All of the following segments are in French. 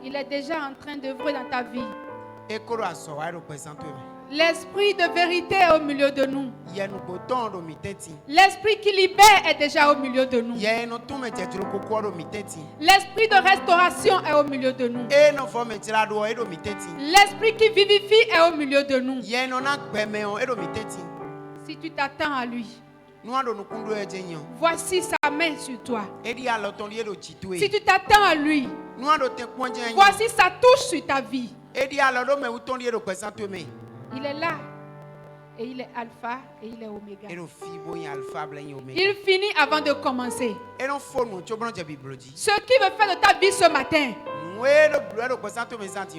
Il est déjà en train d'œuvrer dans ta vie. L'esprit de vérité est au milieu de nous. L'esprit qui libère est déjà au milieu de nous. L'esprit de restauration est au milieu de nous. L'esprit qui vivifie est au milieu de nous. Si tu t'attends à lui, voici sa main sur toi. Si tu t'attends à lui, voici sa touche sur ta vie. Il est là et il est alpha et il est oméga. Il finit avant de commencer. Ce qui veut faire de ta vie ce matin,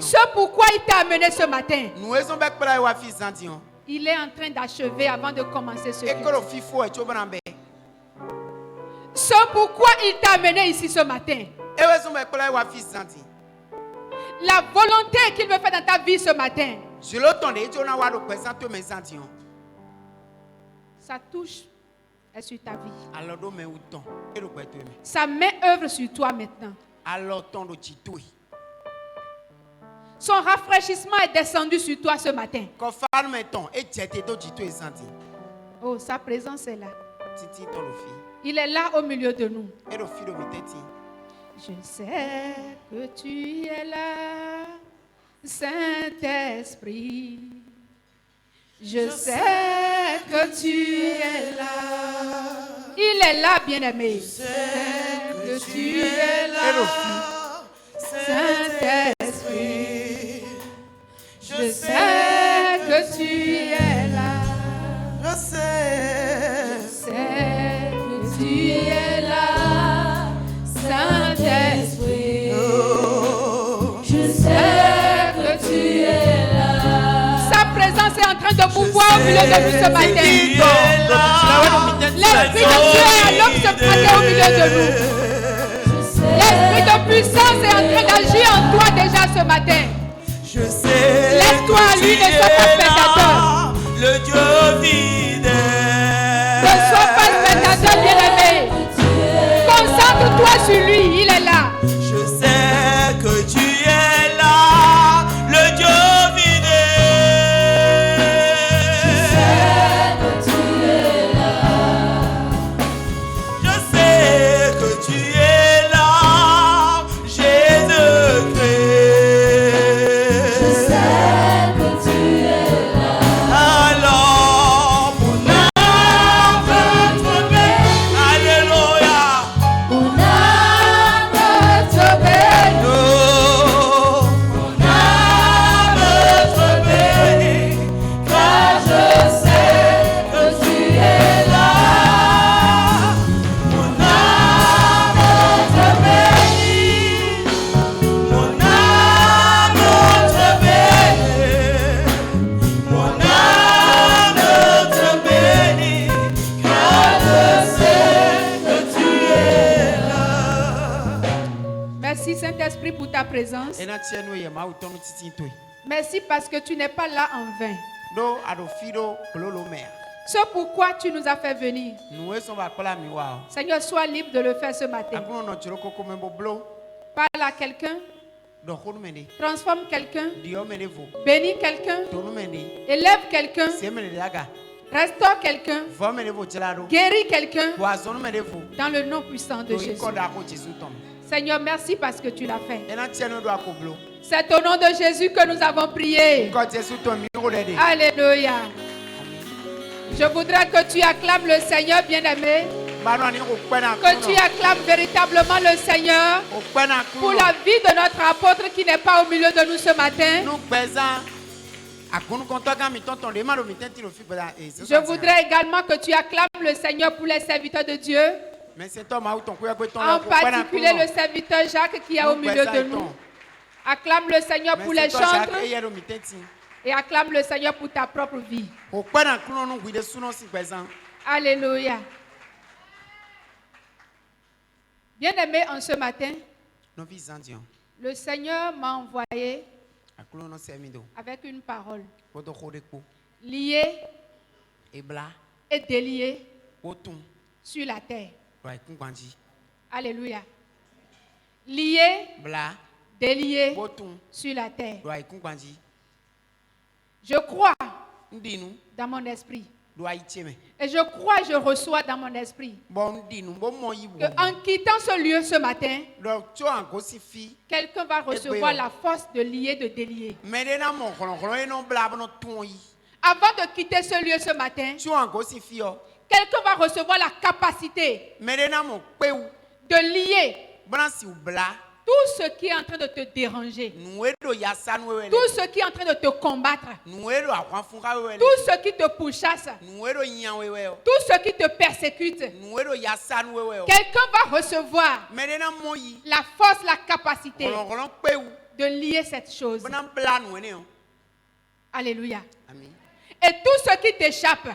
ce pourquoi il t'a amené ce matin, il est en train d'achever avant de commencer ce culte. Ce pourquoi il t'a amené ici ce matin, la volonté qu'il veut faire dans ta vie ce matin, sa touche est sur ta vie. Sa main œuvre sur toi maintenant. Son rafraîchissement est descendu sur toi ce matin. Oh, sa présence est là. Il est là au milieu de nous. Je sais que tu es là, Saint-Esprit. Je sais que tu es là. Il est là, bien-aimé. Je sais que tu es là, Saint-Esprit. Je sais que tu es là. Je sais que tu es là, Saint-Esprit. Je sais que tu es là. Sa présence est en train de pouvoir au milieu de nous ce matin. L'Esprit de Dieu est à l'homme ce matin au milieu de nous. L'Esprit de puissance est en train d'agir en toi déjà ce matin. Laisse-toi à lui, ne sois pas spectateur. Le Dieu fidèle. Ne sois pas spectateur, bien-aimé. Concentre-toi sur lui, il est là. Je sais que tu es là, le Dieu fidèle. Je sais que tu es là. Je sais que tu es là, Jésus-Christ. Je sais que tu es là. Alors mon âme veut trembler. Alléluia. Mon âme veut trembler. Oh, mon âme veut trembler. Car je sais que tu es là. Mon âme veut trembler. Mon âme veut trembler. Mon âme veut trembler. Car je sais que tu es là. Merci Saint-Esprit pour ta présence. Merci parce que tu n'es pas là en vain. Ce pourquoi tu nous as fait venir. Seigneur, sois libre de le faire ce matin. Parle à quelqu'un, transforme quelqu'un, bénis quelqu'un, élève quelqu'un, restaure quelqu'un, guéris quelqu'un dans le nom puissant de Jésus. Seigneur, merci parce que tu l'as fait. C'est au nom de Jésus que nous avons prié. Alléluia. Je voudrais que tu acclames le Seigneur, bien-aimé. Que tu acclames véritablement le Seigneur pour la vie de notre apôtre qui n'est pas au milieu de nous ce matin. Je voudrais également que tu acclames le Seigneur pour les serviteurs de Dieu. En particulier le serviteur Jacques qui est au milieu de nous. Acclame le Seigneur pour les chantres et acclame le Seigneur pour ta propre vie. Alléluia. Bien-aimé, en ce matin, le Seigneur m'a envoyé avec une parole liée et déliée sur la terre. Alléluia. lié, délié sur la terre. Je crois dans mon esprit. Et je crois et je reçois dans mon esprit qu'en quittant ce lieu ce matin, quelqu'un va recevoir la force de lier, de délier. Avant de quitter ce lieu ce matin, quelqu'un va recevoir la capacité de lier tout ce qui est en train de te déranger, tout ce qui est en train de te combattre, tout ce qui te pourchasse, tout ce qui te persécute. Quelqu'un va recevoir la force, la capacité de lier cette chose. Alléluia. Et tout ce qui t'échappe,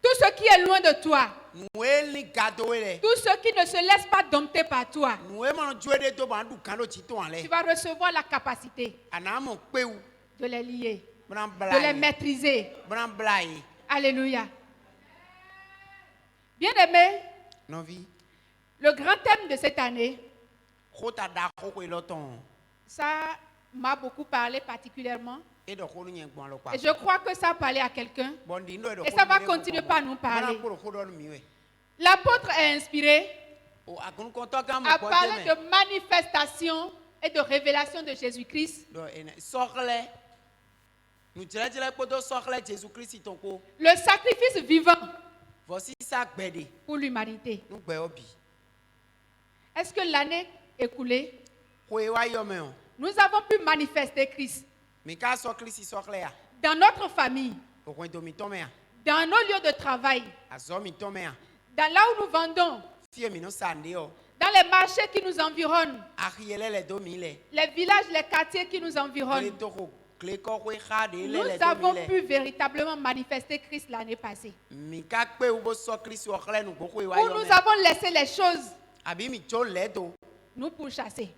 tout ce qui est loin de toi, tout ce qui ne se laisse pas dompter par toi, tu vas recevoir la capacité de les lier, de les maîtriser. Alléluia. Bien-aimé, le grand thème de cette année, ça m'a beaucoup parlé particulièrement. Et je crois que ça a parlé à quelqu'un. Et ça va continuer par nous parler. L'apôtre est inspiré à parler de manifestation et de révélation de Jésus-Christ. Le sacrifice vivant pour l'humanité. Est-ce que l'année écoulée, nous avons pu manifester Christ dans notre famille, dans nos lieux de travail, dans là où nous vendons, dans les marchés qui nous environnent, les villages, les quartiers qui nous environnent? Nous avons pu véritablement manifester Christ l'année passée. Où nous avons laissé les choses nous pourchasser.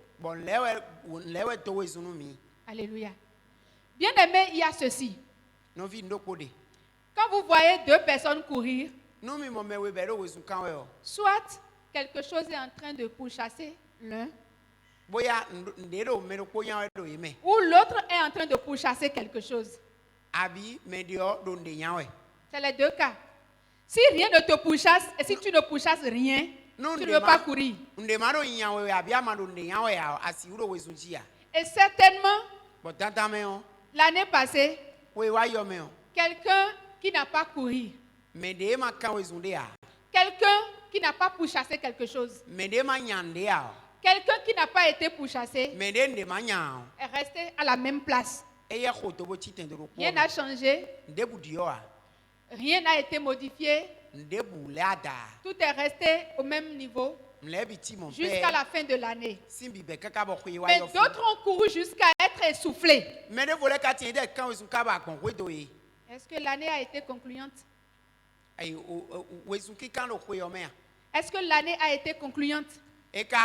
Alléluia. Bien aimé, il y a ceci. Quand vous voyez deux personnes courir, soit quelque chose est en train de pourchasser l'un, ou l'autre est en train de pourchasser quelque chose. C'est les deux cas. Si rien ne te pourchasse et si tu ne pourchasses rien, tu ne veux pas courir. Et certainement, l'année passée, quelqu'un qui n'a pas couru, quelqu'un qui n'a pas pourchassé quelque chose, quelqu'un qui n'a pas été pourchassé est resté à la même place. Rien n'a changé. Rien n'a été modifié. Tout est resté au même niveau jusqu'à la fin de l'année. Mais d'autres ont couru jusqu'à être essoufflés. Est-ce que l'année a été concluante? Est-ce que l'année a été concluante? Mais bien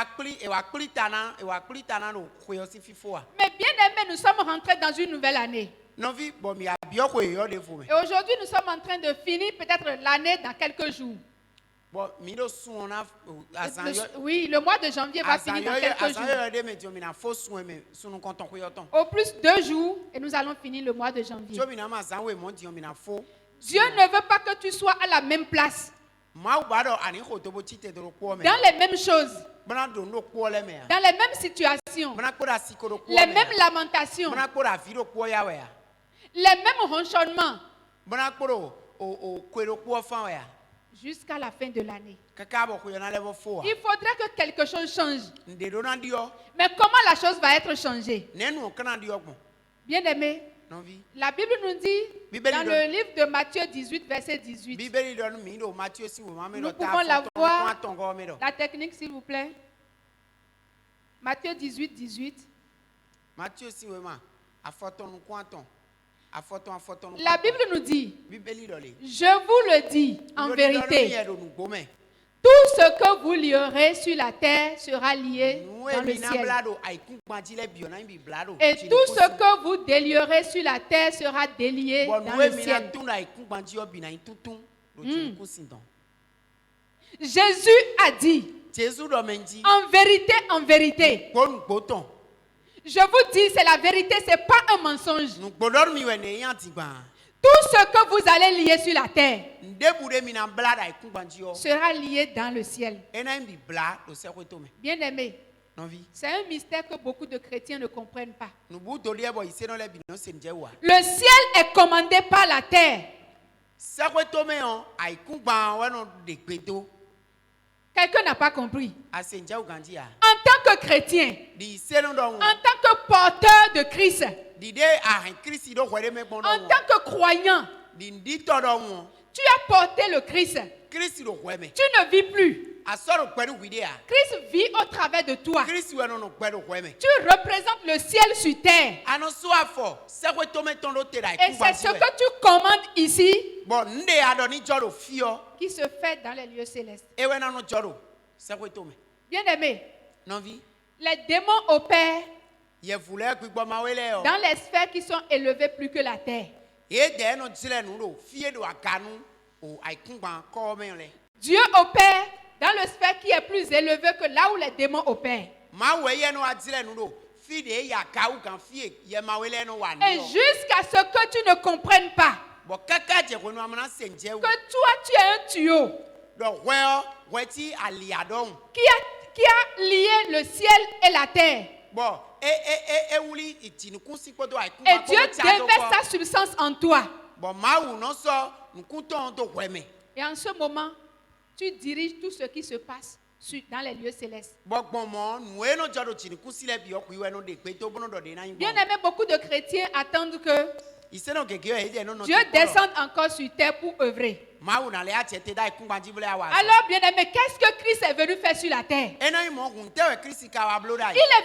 aimé, nous sommes rentrés dans une nouvelle année. Et aujourd'hui, nous sommes en train de finir peut-être l'année dans quelques jours. Oui, le mois de janvier va finir dans quelques jours. Au plus 2 jours et nous allons finir le mois de janvier. Dieu ne veut pas que tu sois à la même place, dans les mêmes choses, dans les mêmes situations, les mêmes lamentations, les mêmes ronchonnements jusqu'à la fin de l'année. Il faudrait que quelque chose change. Mais comment la chose va être changée? Bien aimé, la Bible nous dit dans le livre de Matthieu 18, verset 18. Nous pouvons la voir. La technique, s'il vous plaît. Matthieu 18, 18. La Bible nous dit, je vous le dis en vérité, tout ce que vous lierez sur la terre sera lié dans le ciel. Et tout ce que vous délierez sur la terre sera délié dans le ciel. Jésus a dit, en vérité, je vous dis, c'est la vérité, c'est pas un mensonge. Tout ce que vous allez lier sur la terre sera lié dans le ciel. Bien aimé, c'est un mystère que beaucoup de chrétiens ne comprennent pas. Le ciel est commandé par la terre. Quelqu'un n'a pas compris. En tant que chrétien, en tant que porteur de Christ, en tant que croyant, tu as porté le Christ. Tu ne vis plus. Christ vit au travers de toi. Tu représentes le ciel sur terre. Et c'est ce que tu commandes ici qui se fait dans les lieux célestes. Bien aimé, les démons opèrent dans les sphères qui sont élevées plus que la terre. Dieu opère dans le sphère qui est plus élevé que là où les démons opèrent. Et jusqu'à ce que tu ne comprennes pas que toi tu es un tuyau qui a lié le ciel et la terre. Et Dieu déverse sa substance en toi. Et en ce moment, tu diriges tout ce qui se passe dans les lieux célestes. Bien aimé, beaucoup de chrétiens attendent que Dieu descende encore sur terre pour œuvrer. Alors, bien aimé, qu'est-ce que Christ est venu faire sur la terre? Il est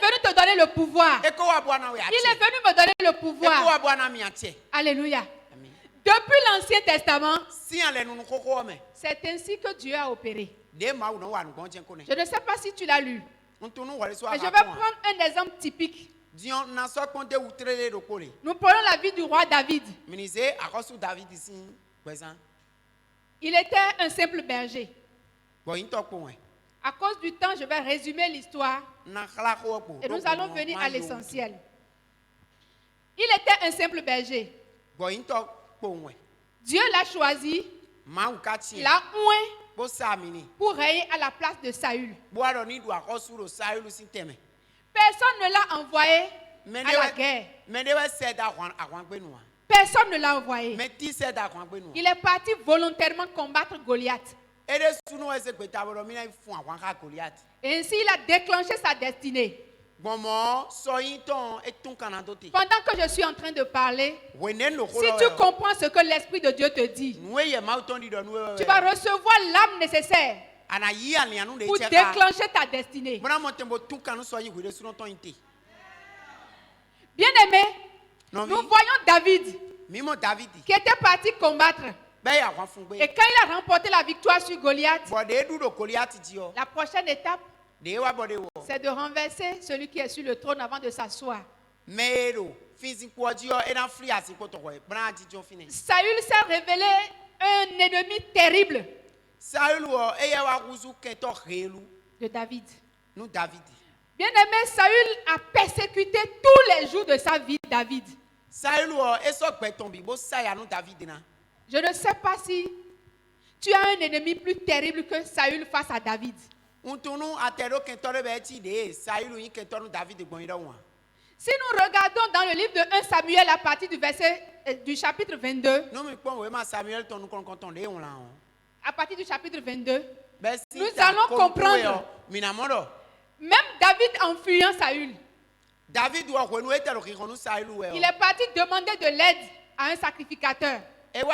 venu te donner le pouvoir. Il est venu me donner le pouvoir. Alléluia. Depuis l'Ancien Testament, c'est ainsi que Dieu a opéré. Je ne sais pas si tu l'as lu. Mais je vais prendre un exemple typique. Nous prenons la vie du roi David. Il était un simple berger. À cause du temps, je vais résumer l'histoire et nous allons venir à l'essentiel. Il était un simple berger. Dieu l'a choisi, il l'a oint pour régner à la place de Saül. Personne ne l'a envoyé à la guerre. Personne ne l'a envoyé. Il est parti volontairement combattre Goliath. Et ainsi, il a déclenché sa destinée. Pendant que je suis en train de parler, si tu comprends ce que l'Esprit de Dieu te dit, tu vas recevoir l'âme nécessaire pour déclencher ta destinée. Bien aimé, nous voyons David qui était parti combattre. Et quand il a remporté la victoire sur Goliath, la prochaine étape, c'est de renverser celui qui est sur le trône avant de s'asseoir. Saül s'est révélé un ennemi terrible de David. Bien aimé, Saül a persécuté tous les jours de sa vie David. Je ne sais pas si tu as un ennemi plus terrible que Saül face à David. Si nous regardons dans le livre de 1 Samuel à partir du chapitre 22, à partir du chapitre 22, nous allons comprendre. Même David en fuyant Saül, il est parti demander de l'aide à un sacrificateur. Et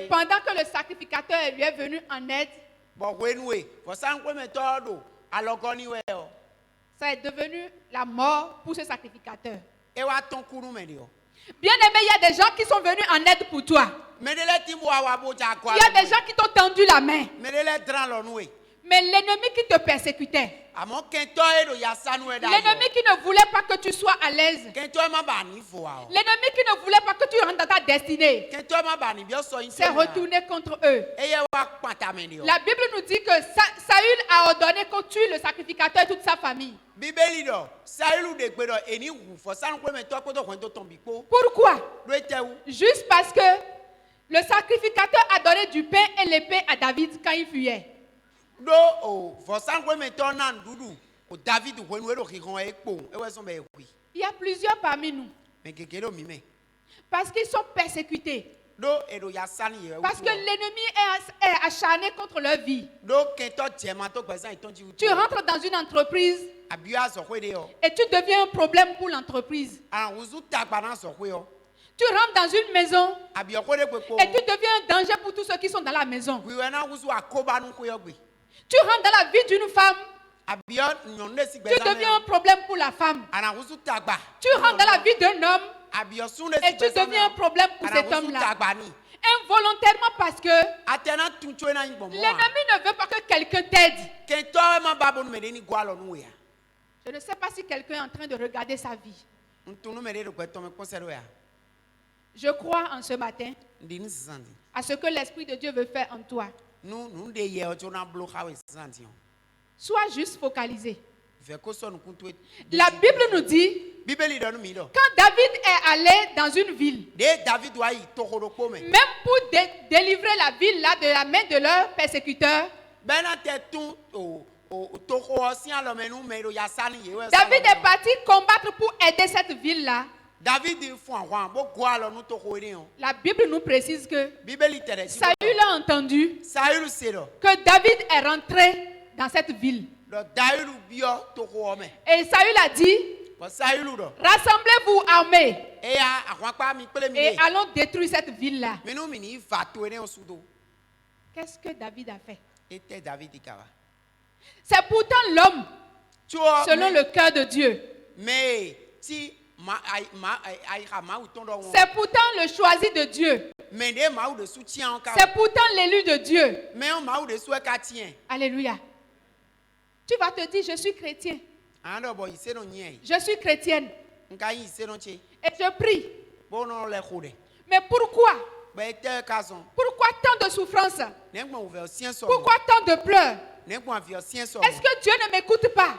pendant que le sacrificateur lui est venu en aide, ça est devenu la mort pour ce sacrificateur. Bien aimé, il y a des gens qui sont venus en aide pour toi. Il y a des gens qui t'ont tendu la main. Mais Mais l'ennemi qui te persécutait, l'ennemi qui ne voulait pas que tu sois à l'aise, l'ennemi qui ne voulait pas que tu rentres dans ta destinée, s'est retourné contre eux. La Bible nous dit que Saül a ordonné qu'on tue le sacrificateur et toute sa famille. Pourquoi? Juste parce que le sacrificateur a donné du pain et l'épée à David quand il fuyait. Il y a plusieurs parmi nous. Parce qu'ils sont persécutés. Parce que l'ennemi est acharné contre leur vie. Tu rentres dans une entreprise et tu deviens un problème pour l'entreprise. Tu rentres dans une maison et tu deviens un danger pour tous ceux qui sont dans la maison. Tu rentres dans la vie d'une femme, tu deviens un problème pour la femme. Tu rentres dans la vie d'un homme et tu deviens un problème pour cet homme-là. Involontairement parce que l'ennemi ne veut pas que quelqu'un t'aide. Je ne sais pas si quelqu'un est en train de regarder sa vie. Je crois en ce matin à ce que l'Esprit de Dieu veut faire en toi. Sois juste focalisé. La Bible nous dit, quand David est allé dans une ville, même pour délivrer la ville là de la main de leurs persécuteurs, David est parti combattre pour aider cette ville là. La Bible nous précise que Saül a entendu que David est rentré dans cette ville. Et Saül a dit, rassemblez-vous armés et allons détruire cette ville-là. Qu'est-ce que David a fait? C'est pourtant l'homme, selon le cœur de Dieu. C'est pourtant le choisi de Dieu. C'est pourtant l'élu de Dieu. Alléluia. Tu vas te dire, je suis chrétien. Je suis chrétienne. Et je prie. Mais pourquoi? Pourquoi tant de souffrance? Pourquoi tant de pleurs? Est-ce que Dieu ne m'écoute pas?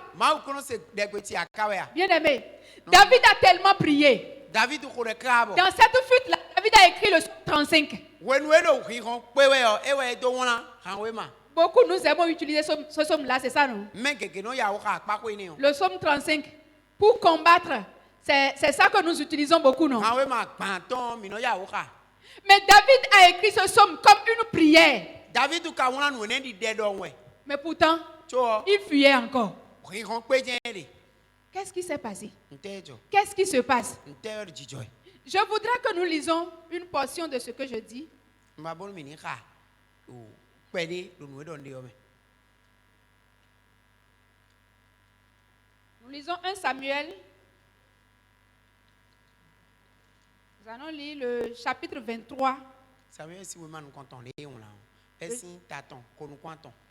Bien aimé, David a tellement prié. Dans cette fuite-là, David a écrit le psaume 35. Beaucoup nous aimons utiliser ce psaume-là, c'est ça, non? Le psaume 35. Pour combattre, c'est ça que nous utilisons beaucoup, non? Mais David a écrit ce psaume comme une prière. Mais pourtant, il fuyait encore. Qu'est-ce qui s'est passé? Qu'est-ce qui se passe? Je voudrais que nous lisons une portion de ce que je dis. Nous lisons 1 Samuel. Nous allons lire le chapitre 23.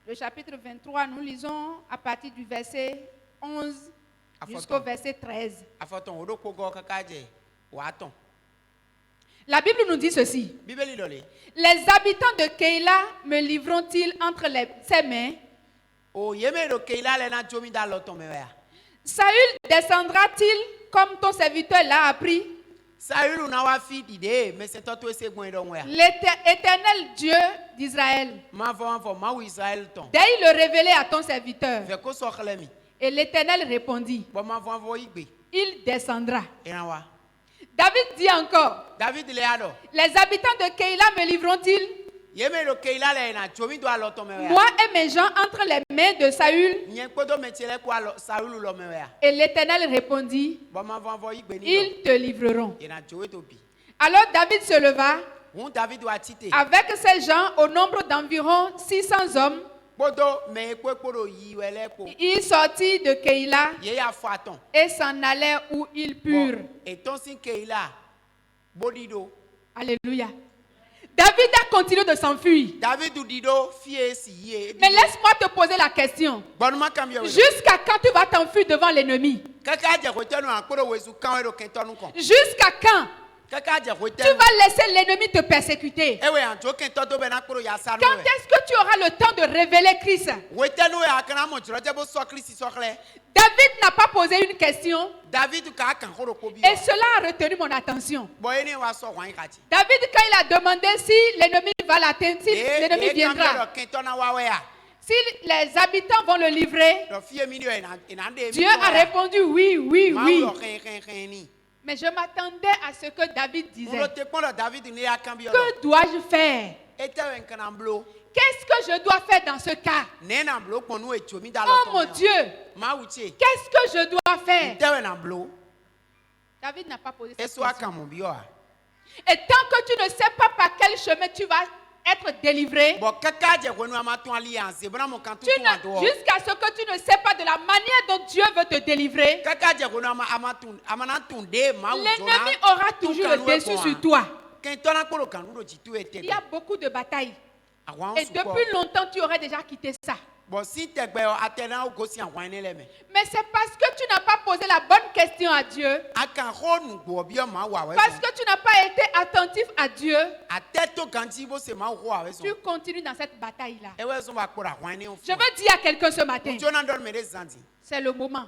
Le chapitre 23, nous lisons à partir du verset 11 jusqu'au verset 13. La Bible nous dit ceci. Les habitants de Keïla me livreront-ils entre ses mains? Saül descendra-t-il comme ton serviteur l'a appris? L'Éternel Dieu d'Israël, dès le révéler à ton serviteur. Et l'Éternel répondit, il descendra. David dit encore, les habitants de Keïla me livreront-ils? Moi et mes gens entre les mains de Saül. Et l'Éternel répondit, ils te livreront. Alors David se leva avec ses gens au nombre d'environ 600 hommes. Il sortit de Keïla et s'en allait où ils purent. Alléluia. David a continué de s'enfuir. Mais laisse-moi te poser la question. Jusqu'à quand tu vas t'enfuir devant l'ennemi? Jusqu'à quand tu vas laisser l'ennemi te persécuter? Quand est-ce que tu auras le temps de révéler Christ? David n'a pas posé une question. Et cela a retenu mon attention. David, quand il a demandé si l'ennemi va l'atteindre, si l'ennemi viendra, si les habitants vont le livrer, Dieu a répondu oui, oui, oui. Mais je m'attendais à ce que David disait. Que dois-je faire? Qu'est-ce que je dois faire dans ce cas? Oh mon Dieu! Qu'est-ce que je dois faire? David n'a pas posé cette question. Et tant que tu ne sais pas par quel chemin tu vas être délivré, jusqu'à ce que tu ne sais pas de la manière dont Dieu veut te délivrer, l'ennemi aura toujours le dessus sur toi. Il y a beaucoup de batailles. Et depuis longtemps, tu aurais déjà quitté ça. Mais c'est parce que tu n'as pas posé la bonne question à Dieu. Parce que tu n'as pas été attentif à Dieu. Tu continues dans cette bataille-là. Je veux dire à quelqu'un ce matin, c'est le moment.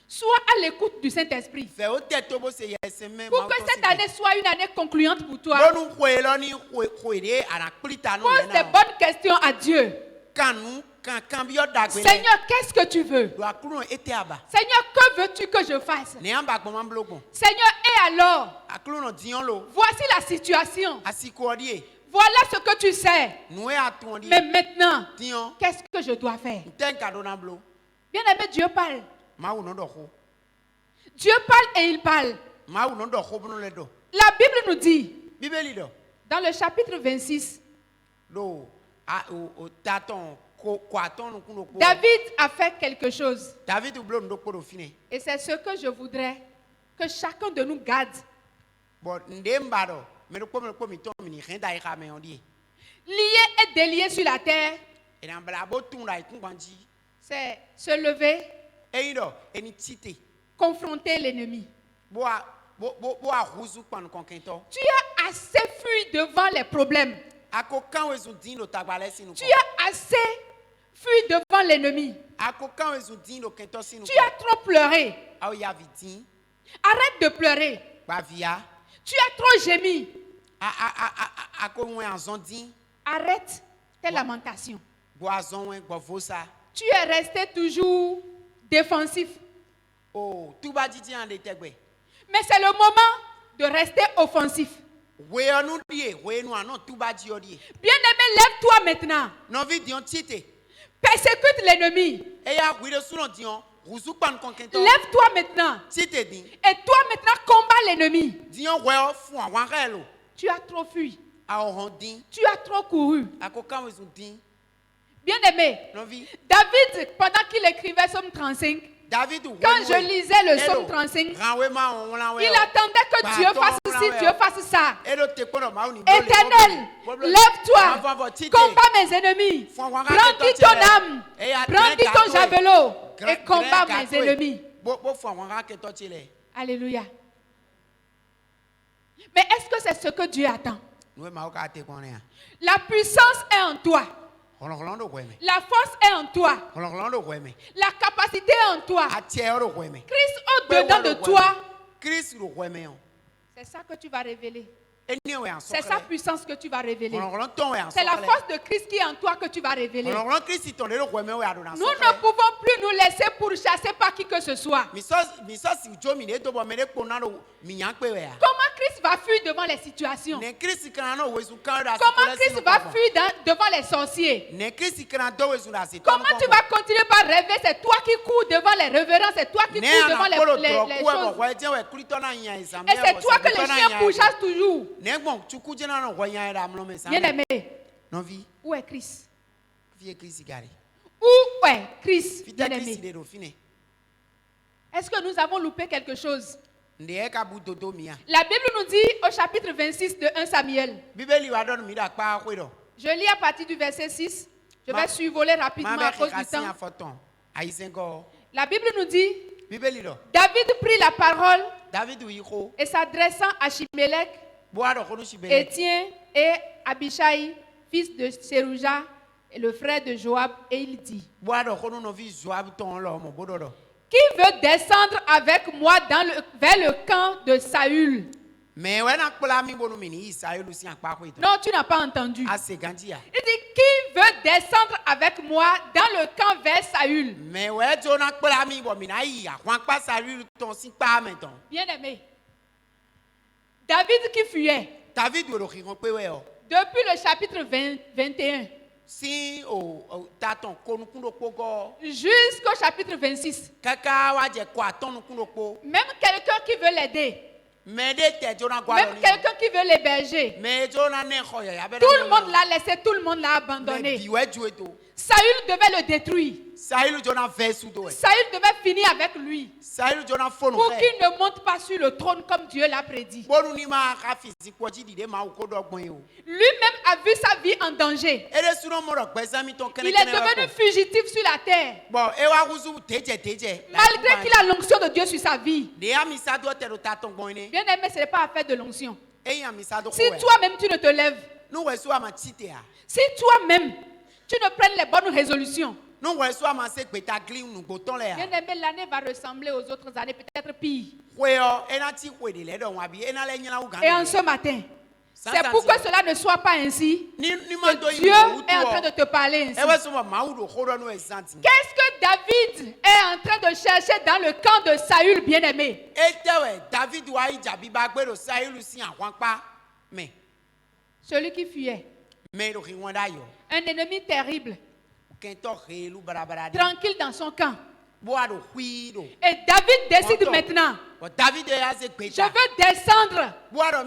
Sois à l'écoute du Saint-Esprit. Pour que cette année soit une année concluante pour toi, pose des bonnes questions à Dieu. Seigneur, qu'est-ce que tu veux? Seigneur, que veux-tu que je fasse? Seigneur, et alors? Voici la situation. Voilà ce que tu sais. Mais maintenant, qu'est-ce que je dois faire? Bien aimé, Dieu parle. Dieu parle et il parle. La Bible nous dit, dans le chapitre 26, David a fait quelque chose. Et c'est ce que je voudrais que chacun de nous garde. Lié et délié sur la terre, c'est se lever, confronter l'ennemi. Tu as assez fui devant les problèmes. Tu as assez fui devant l'ennemi. Tu as trop pleuré. Arrête de pleurer. Tu as trop gémi. Arrête tes lamentations. Tu es resté toujours défensif. Mais c'est le moment de rester offensif. Bien aimé, lève-toi maintenant. Persécute l'ennemi. Lève-toi maintenant. Et toi maintenant combats l'ennemi. Tu as trop fui. Tu as trop couru. Bien aimé, David, pendant qu'il écrivait Somme 35, quand je lisais le Somme 35, il attendait que Dieu fasse ci, Dieu fasse ça. Éternel, lève-toi, combat mes ennemis, brandis ton âme, brandis ton javelot et combat mes ennemis. Alléluia. Mais est-ce que c'est ce que Dieu attend? La puissance est en toi. La force est en toi. La capacité est en toi. Christ au-dedans de toi. C'est ça que tu vas révéler. C'est sa puissance que tu vas révéler. C'est la force de Christ qui est en toi que tu vas révéler. Nous ne pouvons plus nous laisser pourchasser par qui que ce soit. Comment Christ va fuir devant les situations? Comment Christ va fuir devant les sorciers? Comment tu vas continuer par rêver? C'est toi qui cours devant les révérences, c'est toi qui cours devant les choses. Et c'est toi que les chiens pourchassent toujours. Bien aimé, où est Christ? Où est Christ? Bien aimé. Est-ce que nous avons loupé quelque chose? La Bible nous dit au chapitre 26 de 1 Samuel. Je lis à partir du verset 6. Je vais survoler rapidement à cause du temps. La Bible nous dit, David prit la parole et s'adressant à Chimelech, Étienne et Abishai, fils de Sérouja, et le frère de Joab, et il dit, qui veut descendre avec moi vers le camp de Saül? Non, tu n'as pas entendu. Il dit, qui veut descendre avec moi dans le camp vers Saül? Bien aimé, David qui fuyait, depuis le chapitre 21 jusqu'au chapitre 26, même quelqu'un qui veut l'aider, même quelqu'un qui veut l'héberger, tout le monde l'a laissé, tout le monde l'a abandonné. Saül devait le détruire. Saül devait finir avec lui pour qu'il ne monte pas sur le trône comme Dieu l'a prédit. Lui-même a vu sa vie en danger. Il est devenu fugitif sur la terre. Malgré qu'il a l'onction de Dieu sur sa vie. Bien aimé, ce n'est pas affaire de l'onction. Si toi-même tu ne te lèves, si toi-même tu ne prennes les bonnes résolutions, bien aimé, l'année va ressembler aux autres années, peut-être pire. Et en ce matin, c'est pour que cela ne soit pas ainsi que Dieu est en train de te parler ainsi. Qu'est-ce que David est en train de chercher dans le camp de Saül, bien-aimé? Celui qui fuyait. Un ennemi terrible. Tranquille dans son camp. Et David décide maintenant, je veux descendre vers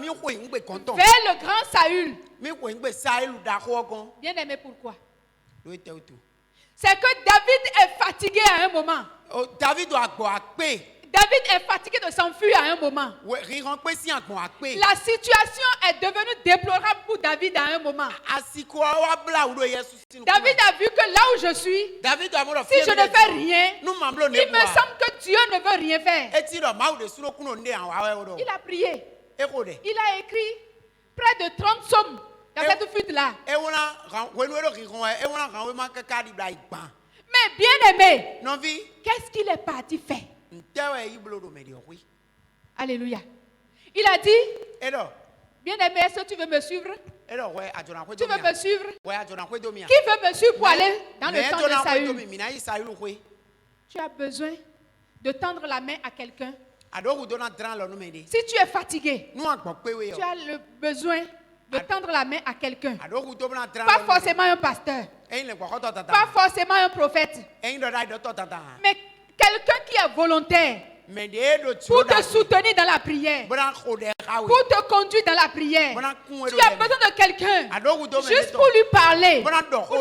le grand Saül. Bien aimé, pourquoi? C'est que David est fatigué à un moment. David est fatigué de s'enfuir à un moment. La situation est devenue déplorable pour David à un moment. David a vu que là où je suis, si je ne fais rien, il me semble que Dieu ne veut rien faire. Il a prié. Il a écrit près de 30 psaumes dans cette fuite-là. Mais bien aimé, qu'est-ce qu'il est parti faire? Alléluia. Il a dit, bien aimé, est-ce que tu veux me suivre? Tu veux me suivre? Qui veut me suivre pour aller dans le camp de Saül? Tu as besoin de tendre la main à quelqu'un. Si tu es fatigué, tu as le besoin de tendre la main à quelqu'un. Pas forcément un pasteur. Pas forcément un prophète. Mais quelqu'un qui est volontaire pour te soutenir dans la prière, pour te conduire dans la prière. Tu as besoin de quelqu'un juste pour lui parler, pour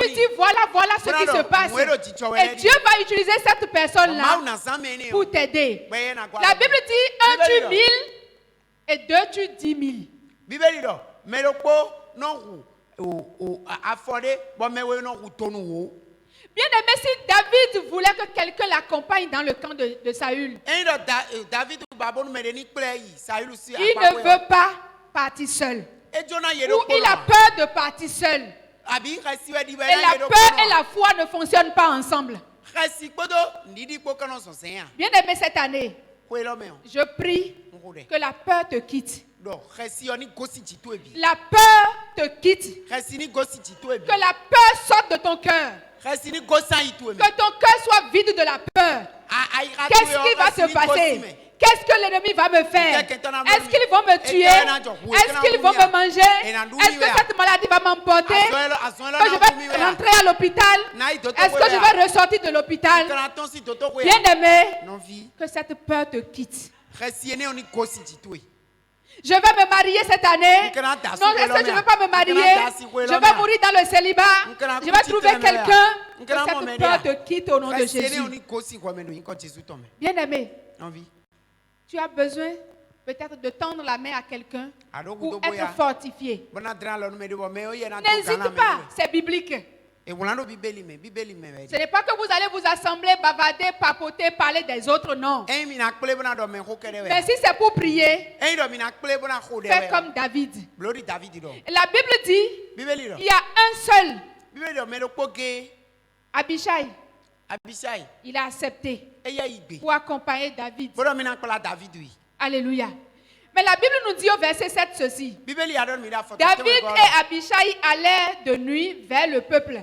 lui dire voilà ce qui se passe. Et Dieu va utiliser cette personne-là pour t'aider. La Bible dit 1 tue 1000 et 2 tue 10 000. Bien aimé, si David voulait que quelqu'un l'accompagne dans le camp de Saül, il ne veut pas partir seul. Ou il a peur de partir seul. Et la peur et la foi ne fonctionnent pas ensemble. Bien aimé, cette année, je prie que la peur te quitte. La peur te quitte. Que la peur sorte de ton cœur. Que ton cœur soit vide de la peur. Qu'est-ce qui va se passer? Qu'est-ce que l'ennemi va me faire? Est-ce qu'ils vont me tuer? Est-ce qu'ils vont me manger? Est-ce que cette maladie va m'emporter? Que je vais rentrer à l'hôpital? Est-ce que je vais ressortir de l'hôpital? Bien aimé, que cette peur te quitte. Je vais me marier cette année. Non, est-ce que je ne vais pas me marier? Je vais mourir dans le célibat. Je vais trouver quelqu'un. Que cette peur te quitte au nom de Jésus. Bien aimé, tu as besoin peut-être de tendre la main à quelqu'un ou être fortifié. N'hésite pas, c'est biblique. Ce n'est pas que vous allez vous assembler, bavader, papoter, parler des autres, non. Mais si c'est pour prier, faites comme David. La Bible dit, il y a un seul, Abishai. Il a accepté pour accompagner David. Alléluia. Mais la Bible nous dit au verset 7 ceci. David et Abishai allèrent de nuit vers le peuple.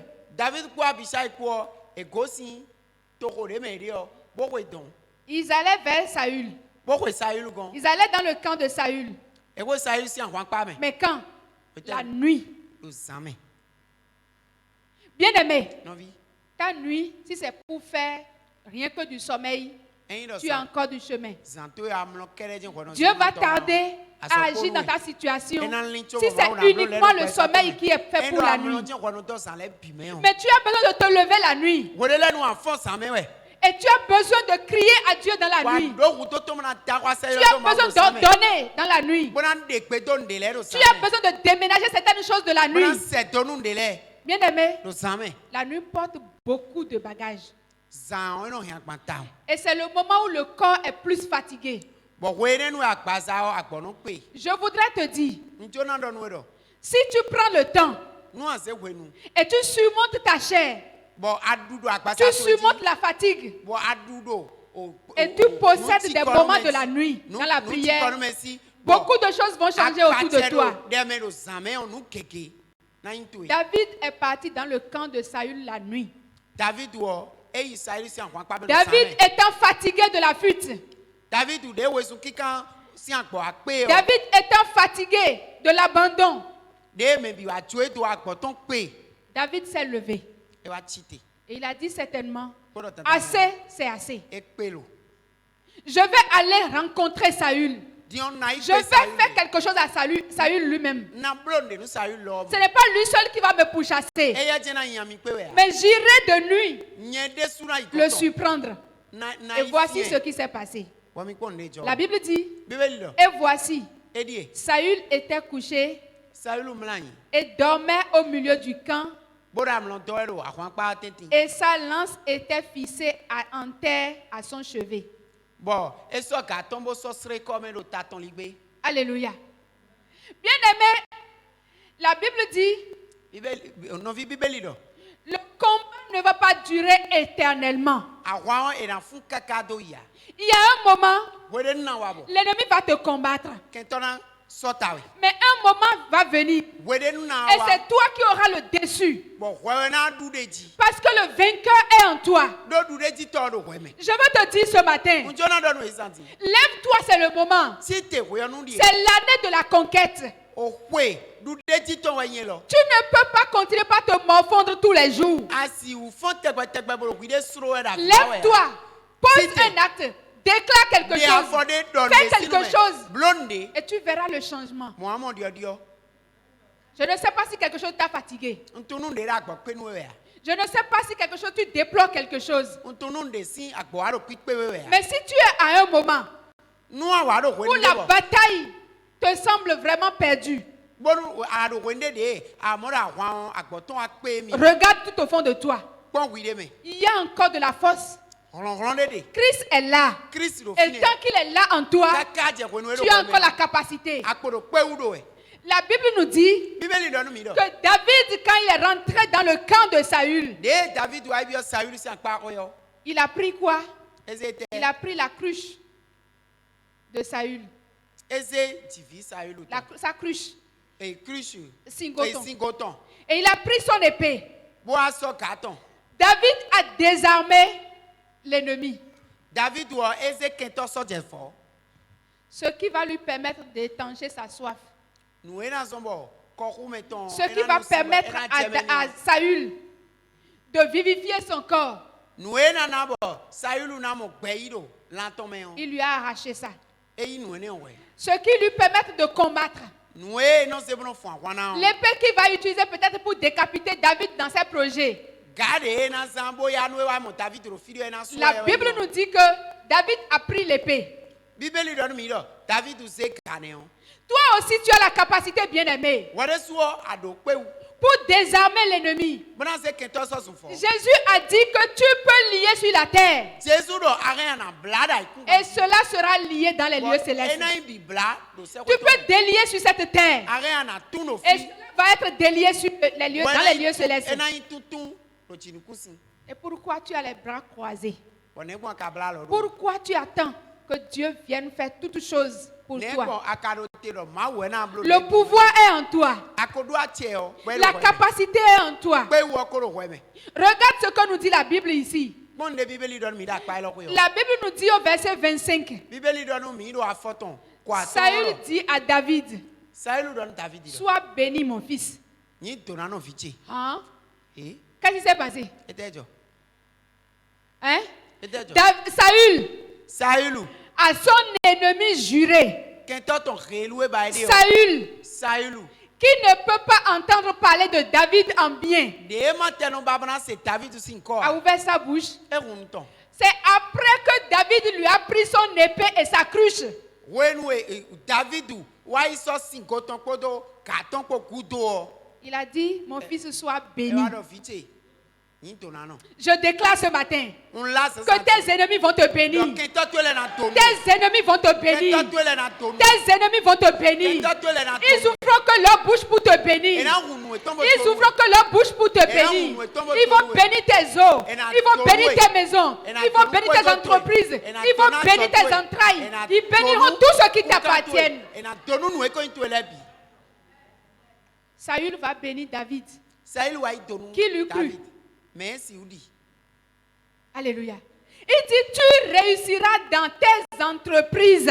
Ils allaient vers Saül. Ils allaient dans le camp de Saül. Mais quand? La nuit. Bien aimé, ta nuit, si c'est pour faire rien que du sommeil, tu as encore du chemin. Dieu va tarder à agir dans ta situation si c'est uniquement le sommeil qui est fait pour la nuit. Mais tu as besoin de te lever la nuit. Et tu as besoin de crier à Dieu dans la nuit. Tu as besoin d'ordonner dans la nuit. Tu as besoin de déménager certaines choses de la nuit. Bien aimé, la nuit porte beaucoup de bagages. Et c'est le moment où le corps est plus fatigué. Je voudrais te dire, si tu prends le temps et tu surmontes ta chair, tu surmontes la fatigue et tu possèdes des moments de la nuit dans la prière, beaucoup de choses vont changer autour de toi. David est parti dans le camp de Saül la nuit. David étant fatigué de la fuite. David étant fatigué de l'abandon. David s'est levé. Et il a dit certainement, assez, c'est assez. Je vais aller rencontrer Saül. Je vais faire quelque chose à Saül lui-même. Ce n'est pas lui seul qui va me pourchasser. Mais j'irai de nuit le surprendre. Et voici ce qui s'est passé. La Bible dit, et voici, Saül était couché et dormait au milieu du camp. Et sa lance était fixée en terre à son chevet. Alléluia. Bien aimé, la Bible dit, le combat ne va pas durer éternellement. Il y a un moment, l'ennemi va te combattre. Mais un moment va venir et c'est toi qui auras le dessus. Parce que le vainqueur est en toi. Je veux te dire ce matin, lève-toi, c'est le moment. C'est l'année de la conquête. Tu ne peux pas continuer par te morfondre tous les jours. Lève-toi, pose un acte. Déclare quelque chose, fais quelque chose et tu verras le changement. Je ne sais pas si quelque chose t'a fatigué. Je ne sais pas si quelque chose, tu déplores quelque chose. Mais si tu es à un moment où la bataille te semble vraiment perdue, regarde tout au fond de toi. Il y a encore de la force. Christ est là. Et tant qu'il est là en toi, tu as encore la capacité. La Bible nous dit que David, quand il est rentré dans le camp de Saül, il a pris quoi? Il a pris la cruche de Saül. Sa cruche. Singoton. Et il a pris son épée. David a désarmé l'ennemi. Ce qui va lui permettre d'étancher sa soif. Ce qui va permettre à Saül de vivifier son corps. Il lui a arraché ça. Ce qui lui permet de combattre. L'épée qu'il va utiliser peut-être pour décapiter David dans ses projets. La Bible nous dit que David a pris l'épée Toi aussi, tu as la capacité, bien-aimé, pour désarmer l'ennemi. Jésus a dit que tu peux lier sur la terre. Et cela sera lié dans les lieux célestes. Tu peux délier sur cette terre. Et cela va être délié sur les lieux, dans les lieux célestes. Et pourquoi tu as les bras croisés? Pourquoi tu attends que Dieu vienne faire toutes choses pour toi? Le pouvoir est en toi. La capacité est en toi. Regarde ce que nous dit la Bible ici. La Bible nous dit au verset 25. Saül dit à David, sois béni mon fils. Hein? Qu'est-ce qui s'est passé? Hein? Saül à son ennemi juré. Saül qui ne peut pas entendre parler de David en bien a ouvert sa bouche. C'est après que David lui a pris son épée et sa cruche. Il a dit, mon fils soit béni. Je déclare ce matin que tes ennemis vont te bénir. Tes ennemis vont te bénir. Tes ennemis vont te bénir. Ils ouvrent que leur bouche pour te bénir. Ils ouvrent que leur bouche pour te bénir. Ils vont bénir tes eaux. Ils vont bénir tes maisons. Ils vont bénir tes entreprises. Ils vont bénir tes entrailles. Ils béniront tout ce qui t'appartient. Saül va bénir David. Qui lui crut? Alléluia. Il dit, tu réussiras dans tes entreprises.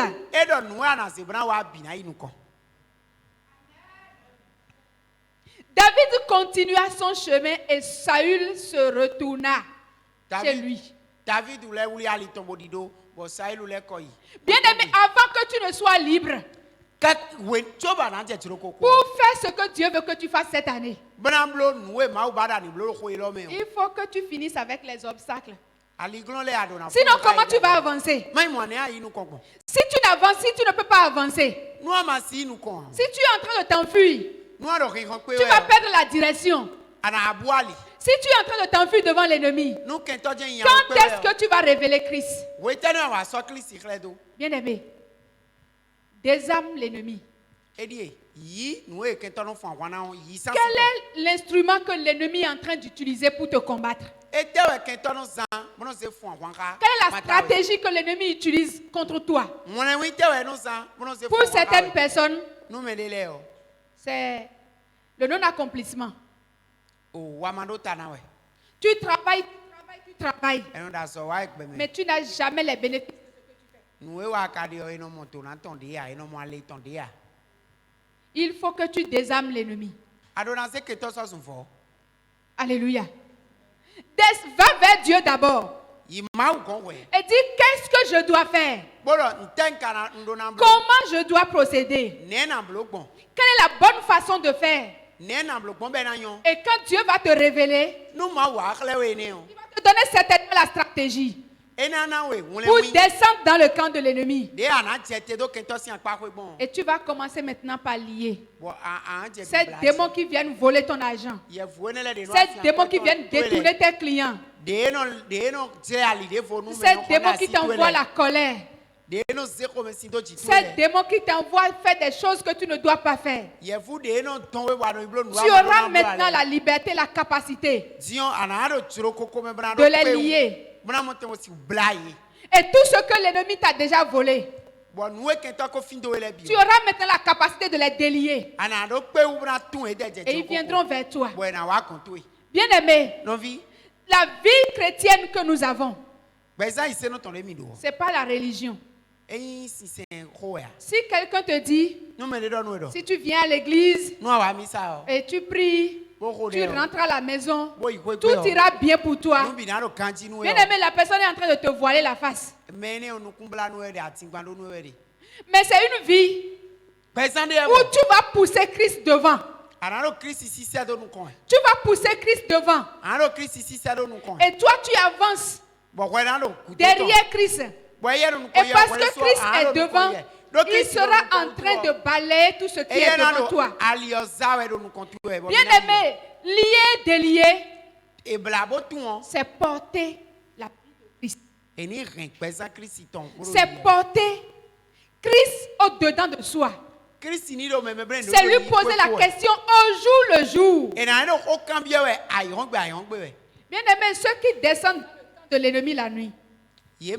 David continua son chemin et Saül se retourna chez lui. Bien-aimé, avant que tu ne sois libre, pour faire ce que Dieu veut que tu fasses cette année, il faut que tu finisses avec les obstacles. Sinon, comment tu vas avancer? Si tu n'avances, si tu ne peux pas avancer, si tu es en train de t'enfuir, tu vas perdre la direction. Si tu es en train de t'enfuir devant l'ennemi, quand est-ce que tu vas révéler Christ? Bien-aimé, désarme l'ennemi. Quel est l'instrument que l'ennemi est en train d'utiliser pour te combattre? Quelle est la stratégie que l'ennemi utilise contre toi? Pour certaines personnes, c'est le non-accomplissement. Tu travailles, mais tu n'as jamais les bénéfices. Il faut que tu désarmes l'ennemi. Alléluia. Va vers Dieu d'abord. Et dis, qu'est-ce que je dois faire? Comment je dois procéder? Quelle est la bonne façon de faire? Et quand Dieu va te révéler, il va te donner certainement la stratégie pour descendre dans le camp de l'ennemi. Et tu vas commencer maintenant par lier ces démons qui viennent voler ton argent, ces démons qui viennent détourner tes clients, ces démons qui t'envoient la colère, ces démons qui t'envoient faire des choses que tu ne dois pas faire. Tu auras maintenant la liberté, la capacité de les lier. Et tout ce que l'ennemi t'a déjà volé, tu auras maintenant la capacité de les délier. Et ils viendront vers toi. Bien-aimé, la vie chrétienne que nous avons, ce n'est pas la religion. Si quelqu'un te dit, si tu viens à l'église et tu pries, tu rentres à la maison, tout ira bien pour toi. Bien-aimé, la personne est en train de te voiler la face. Mais c'est une vie où tu vas pousser Christ devant. Tu vas pousser Christ devant. Et toi, tu avances derrière Christ. Et parce que Christ est devant, il sera en train de balayer tout ce qui est devant toi. Bien-aimé, lier, délier, c'est porter la vie de Christ. C'est porter Christ au-dedans de soi. C'est lui poser la question au jour le jour. Bien-aimé, ceux qui descendent de l'ennemi la nuit, ce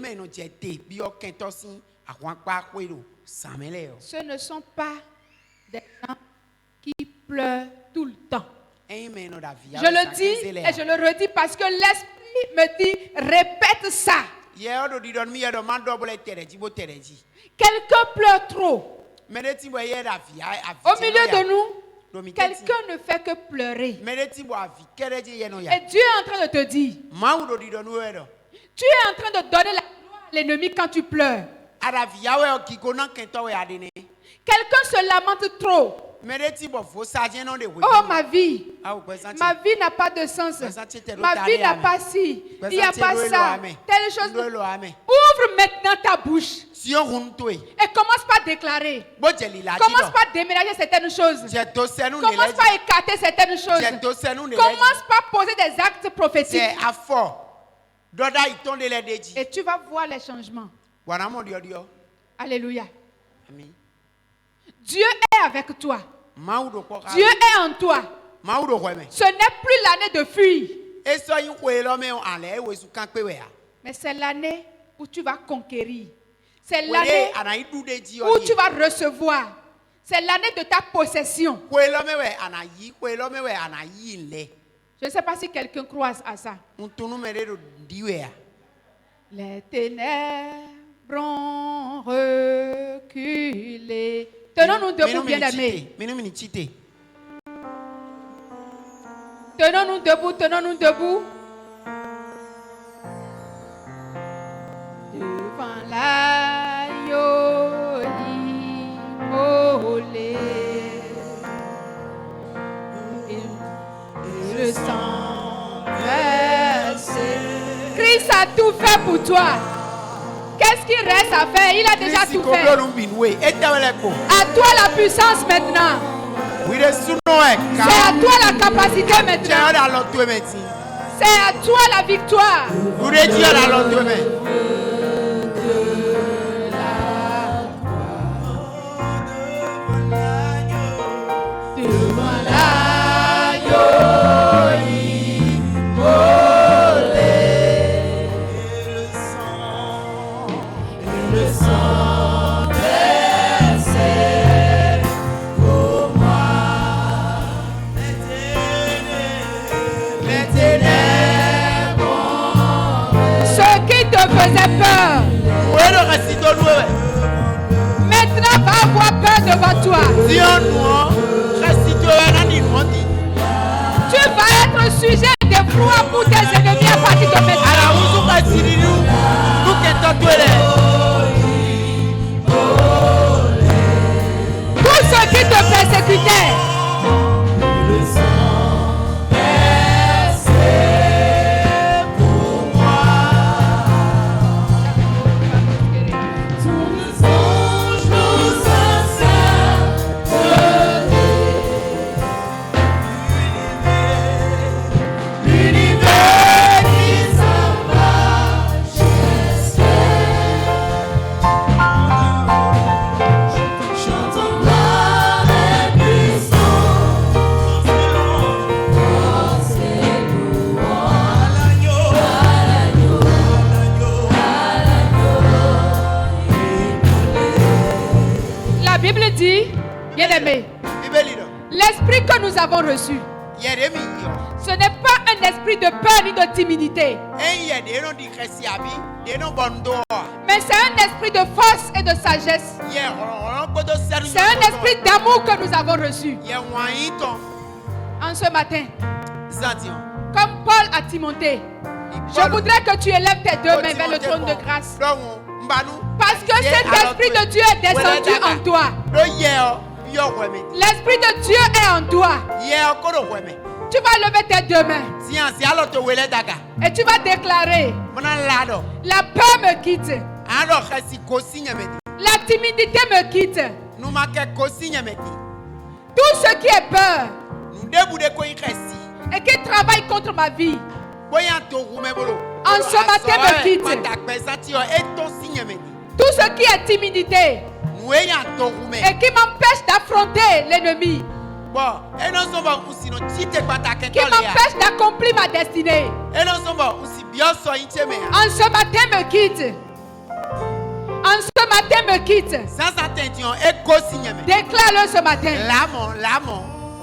ne sont pas des gens qui pleurent tout le temps. Je le dis et je le redis parce que l'Esprit me dit, répète ça. Quelqu'un pleure trop. Au milieu de nous, quelqu'un ne fait que pleurer. Et Dieu est en train de te dire, tu es en train de donner la gloire à l'ennemi quand tu pleures. Quelqu'un se lamente trop. Oh ma vie n'a pas de sens. Ma vie n'a pas ci. Il n'y a pas ça. Telle chose. Ouvre maintenant ta bouche. Et commence par déclarer. Commence par déménager certaines choses. Commence par écarter certaines choses. Commence par poser des actes prophétiques. Et tu vas voir les changements. Alléluia. Dieu est avec toi. Dieu est en toi. Ce n'est plus l'année de fuir. Mais c'est l'année où tu vas conquérir. C'est l'année où tu vas recevoir. C'est l'année de ta possession. Je ne sais pas si quelqu'un croit à ça. Les ténèbres ont reculé. Tenons-nous debout, bien-aimés. Tenons-nous debout, tenons-nous debout. Devant l'agneau immolé, je sens verser. Christ a tout fait pour toi. Qu'est-ce qu'il reste à faire? Il a déjà tout fait. À toi la puissance maintenant. C'est à toi la capacité maintenant. C'est à toi la victoire. Maintenant va avoir peur devant toi. Tu vas être sujet d'effroi pour tes ennemis à partir de maintenant. Tous ceux qui te persécutaient, bien-aimé, l'esprit que nous avons reçu, ce n'est pas un esprit de peur ni de timidité, mais c'est un esprit de force et de sagesse. C'est un esprit d'amour que nous avons reçu. En ce matin, comme Paul a Timothée, je voudrais que tu élèves tes deux mains vers le trône de grâce. Parce que cet esprit de Dieu est descendu en toi. L'esprit de Dieu est en toi. Tu vas lever tes deux mains. Et tu vas déclarer: la peur me quitte. La timidité me quitte. Tout ce qui est peur et qui travaille contre ma vie, en ce matin me quitte. Tout ce qui est timidité et qui m'empêche d'affronter l'ennemi, qui m'empêche d'accomplir ma destinée, en ce matin me quitte. En ce matin me quitte. Déclare-le ce matin.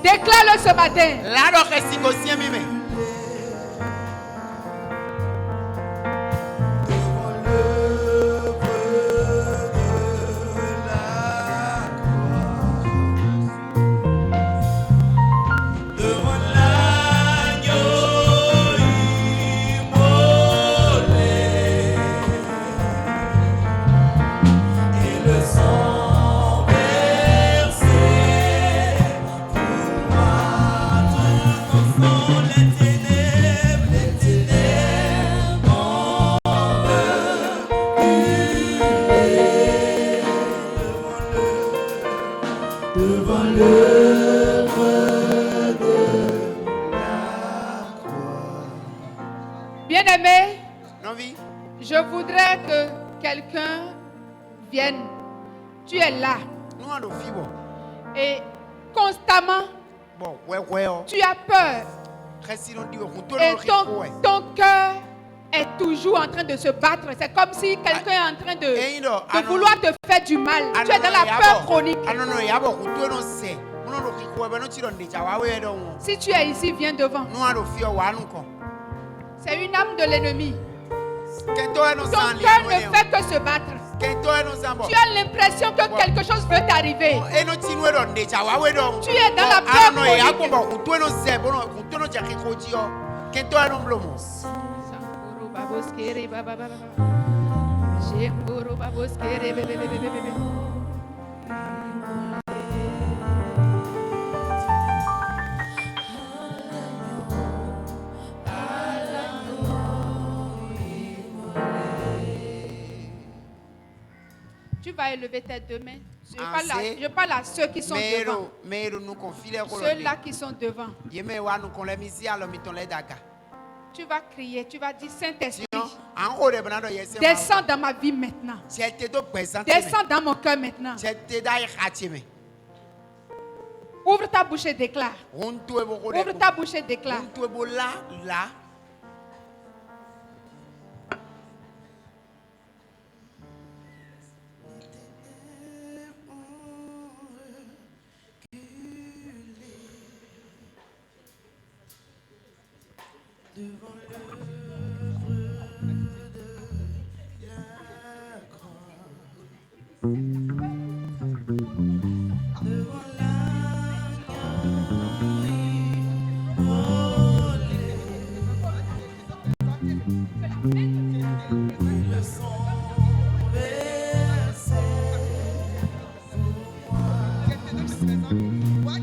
Déclare-le ce matin. Bien-aimé, je voudrais que quelqu'un vienne. Tu es là. Et constamment, tu as peur. Et ton cœur est toujours en train de se battre. C'est comme si quelqu'un est en train de vouloir te faire du mal. Tu es dans la peur chronique. Si tu es ici, viens devant. C'est une âme de l'ennemi. Ton cœur ne fait que se battre. Tu as l'impression que quelque chose veut t'arriver. Tu es dans la peur Tu vas élever tes deux mains. Je parle à ceux qui sont devant. Ceux-là qui sont devant. Tu vas crier, tu vas dire Saint-Esprit, descends dans ma vie maintenant. Descends dans mon cœur maintenant. Ouvre ta bouche et déclare. Ouvre ta bouche et déclare. Devant l'œuvre de la croix, devant l'agneau immolé, le sang versé pour moi.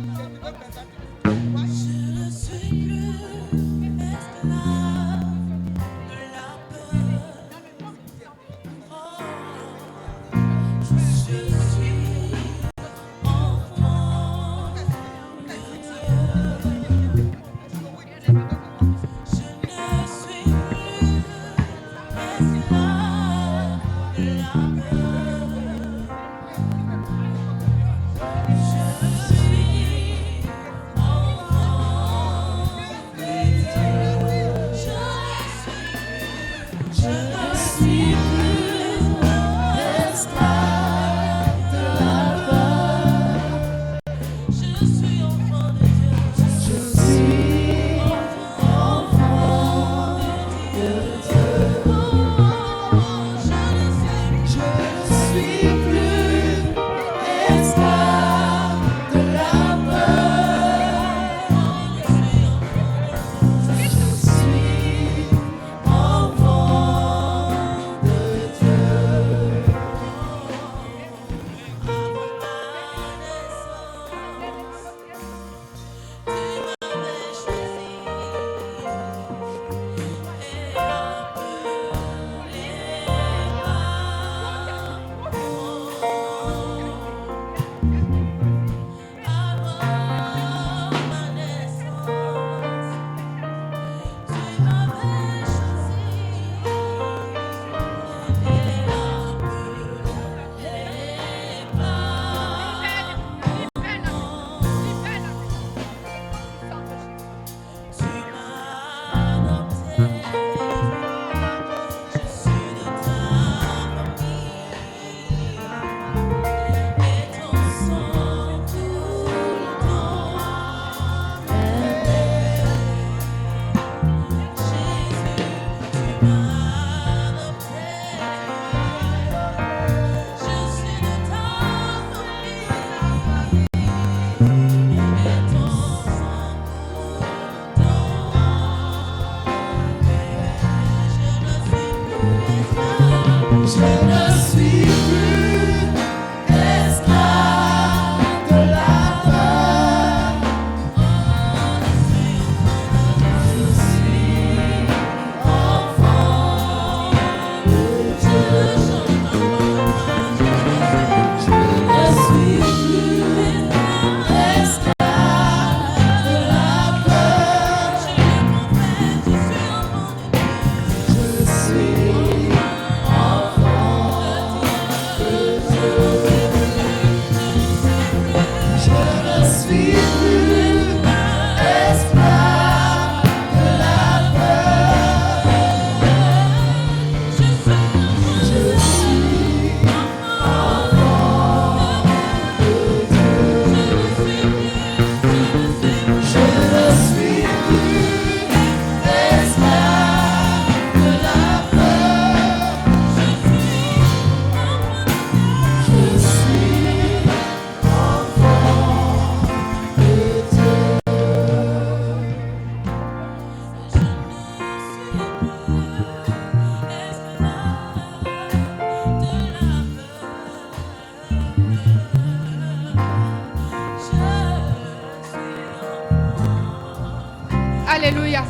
Alléluia.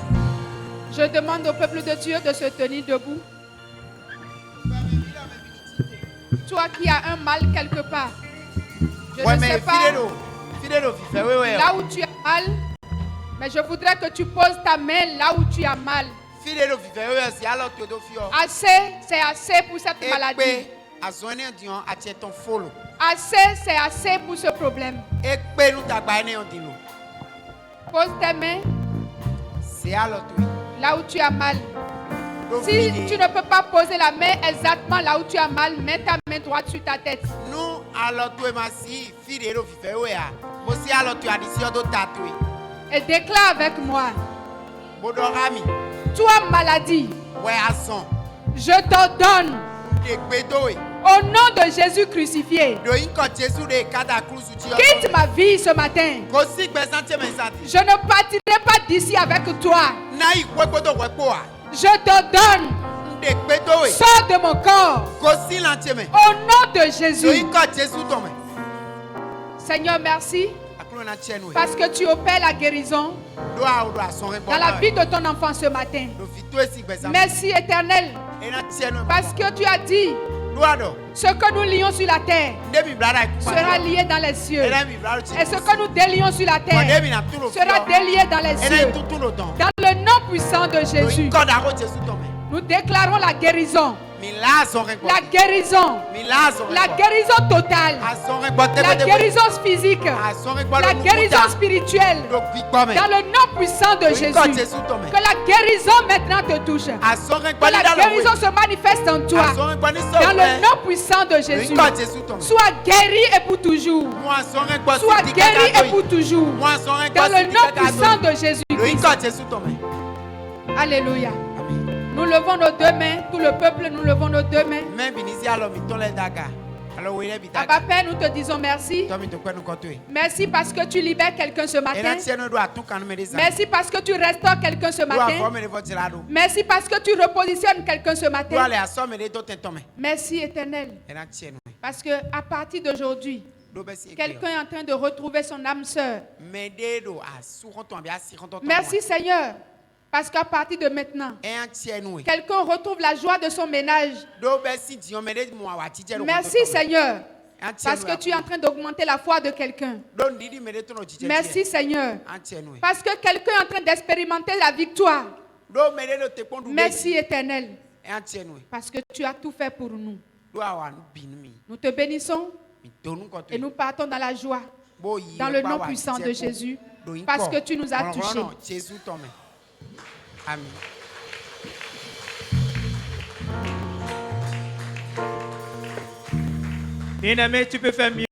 Je demande au peuple de Dieu de se tenir debout. Toi qui as un mal quelque part, je ne sais pas là où tu as mal, mais je voudrais que tu poses ta main là où tu as mal. Assez, c'est assez pour cette maladie. Assez, c'est assez pour ce problème. Pose tes mains là où tu as mal. Si tu ne peux pas poser la main exactement là où tu as mal, mets ta main droite sur ta tête. Et déclare avec moi. Toi maladie, je t'ordonne au nom de Jésus crucifié, quitte ma vie ce matin. Je ne partirai pas d'ici avec toi. Je t'ordonne, sors de mon corps au nom de Jésus. Seigneur, merci parce que tu opères la guérison dans la vie de ton enfant ce matin. Merci Éternel parce que tu as dit ce que nous lions sur la terre sera lié dans les cieux. Et ce que nous délions sur la terre sera délié dans les cieux. Dans le nom puissant de Jésus, nous déclarons la guérison. La guérison. La guérison totale. La guérison physique. La guérison spirituelle. Dans le nom puissant de Jésus. Que la guérison maintenant te touche. Que la guérison se manifeste en toi. Dans le nom puissant de Jésus. Sois guéri et pour toujours. Sois guéri et pour toujours. Dans le nom puissant de Jésus-Christ. Alléluia. Nous levons nos deux mains, tout le peuple, nous levons nos deux mains. Abba Père, nous te disons merci. Merci parce que tu libères quelqu'un ce matin. Merci parce que tu restaures quelqu'un ce matin. Merci parce que tu repositionnes quelqu'un ce matin. Merci Éternel. Parce que à partir d'aujourd'hui, quelqu'un est en train de retrouver son âme sœur. Merci Seigneur. Parce qu'à partir de maintenant, quelqu'un retrouve la joie de son ménage. Merci Seigneur. Parce que tu es en train d'augmenter la foi de quelqu'un. Merci Seigneur. Parce que quelqu'un est en train d'expérimenter la victoire. Merci Éternel. Parce que tu as tout fait pour nous. Nous te bénissons et nous partons dans la joie. Dans le nom puissant de Jésus. Parce que tu nous as touchés. Amen. Bien-aimé, tu peux faire mieux.